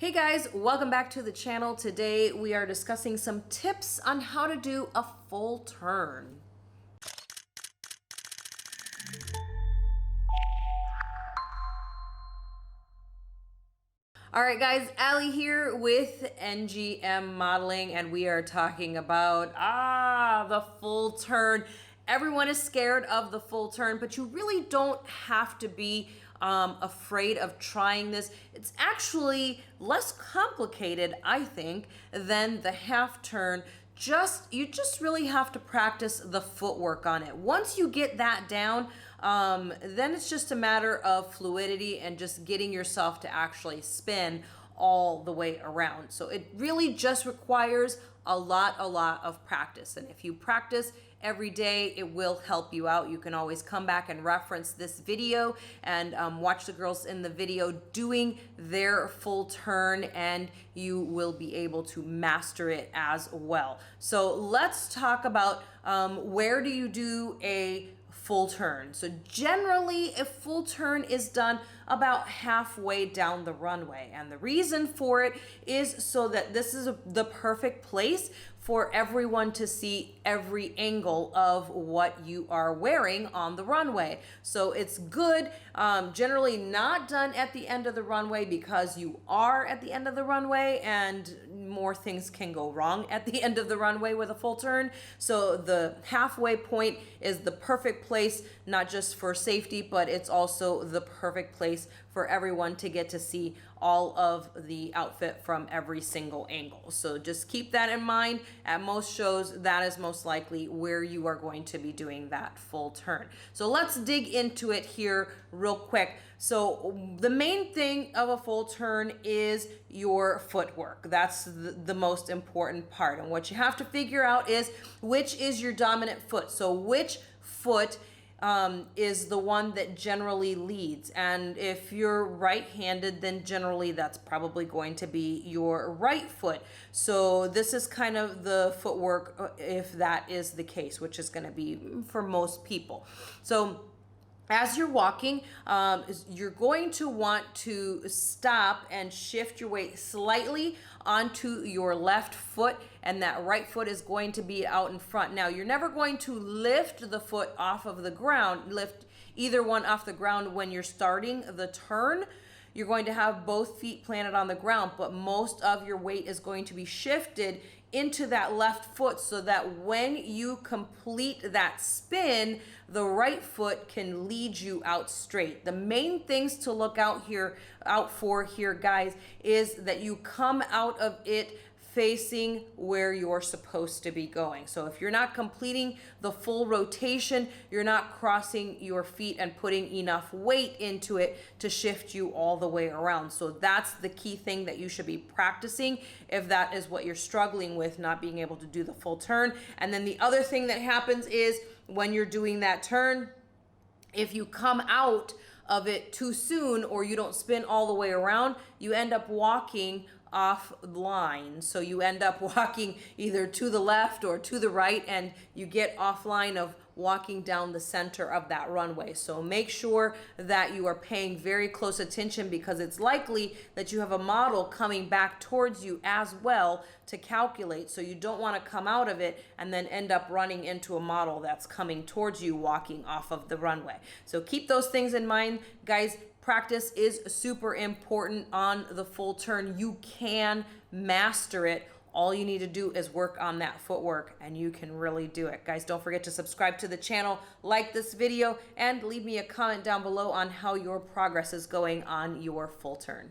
Hey guys, welcome back to the channel. Today we are discussing some tips on how to do a full turn. All right guys, Allie here with NGM Modeling, and we are talking about the full turn. Everyone is scared of the full turn, but you really don't have to be afraid of trying this. It's actually less complicated, I think, than the half turn. You just really have to practice the footwork on it. Once you get that down, then it's just a matter of fluidity and just getting yourself to actually spin all the way around. So it really just requires a lot of practice. And if you practice every day, it will help you out. You can always come back and reference this video and watch the girls in the video doing their full turn, and you will be able to master it as well. So let's talk about where do you do a full turn. So generally a full turn is done about halfway down the runway, and the reason for it is so that this is the perfect place for everyone to see every angle of what you are wearing on the runway. So it's good, generally not done at the end of the runway, because you are at the end of the runway and more things can go wrong at the end of the runway with a full turn. So the halfway point is the perfect place, not just for safety, but it's also the perfect place for everyone to get to see all of the outfit from every single angle. So just keep that in mind. At most shows, that is most likely where you are going to be doing that full turn. So let's dig into it here real quick. So the main thing of a full turn is your footwork. That's the most important part. And what you have to figure out is which is your dominant foot. So which foot is the one that generally leads. And if you're right-handed, then generally that's probably going to be your right foot. So this is kind of the footwork if that is the case, which is going to be for most people. So as you're walking, you're going to want to stop and shift your weight slightly onto your left foot, and that right foot is going to be out in front. Now, you're never going to lift the foot off of the ground, lift either one off the ground when you're starting the turn. You're going to have both feet planted on the ground, but most of your weight is going to be shifted into that left foot, so that when you complete that spin, the right foot can lead you out straight. The main things to look out for here, guys, is that you come out of it facing where you're supposed to be going. So if you're not completing the full rotation, you're not crossing your feet and putting enough weight into it to shift you all the way around. So that's the key thing that you should be practicing if that is what you're struggling with, not being able to do the full turn. And then the other thing that happens is when you're doing that turn, if you come out of it too soon or you don't spin all the way around, you end up walking offline. So you end up walking either to the left or to the right, and you get offline of walking down the center of that runway. So make sure that you are paying very close attention, because it's likely that you have a model coming back towards you as well to calculate. So you don't want to come out of it and then end up running into a model that's coming towards you walking off of the runway. So keep those things in mind, guys. Practice is super important on the full turn. You can master it. All you need to do is work on that footwork, and you can really do it. Guys, don't forget to subscribe to the channel, like this video, and leave me a comment down below on how your progress is going on your full turn.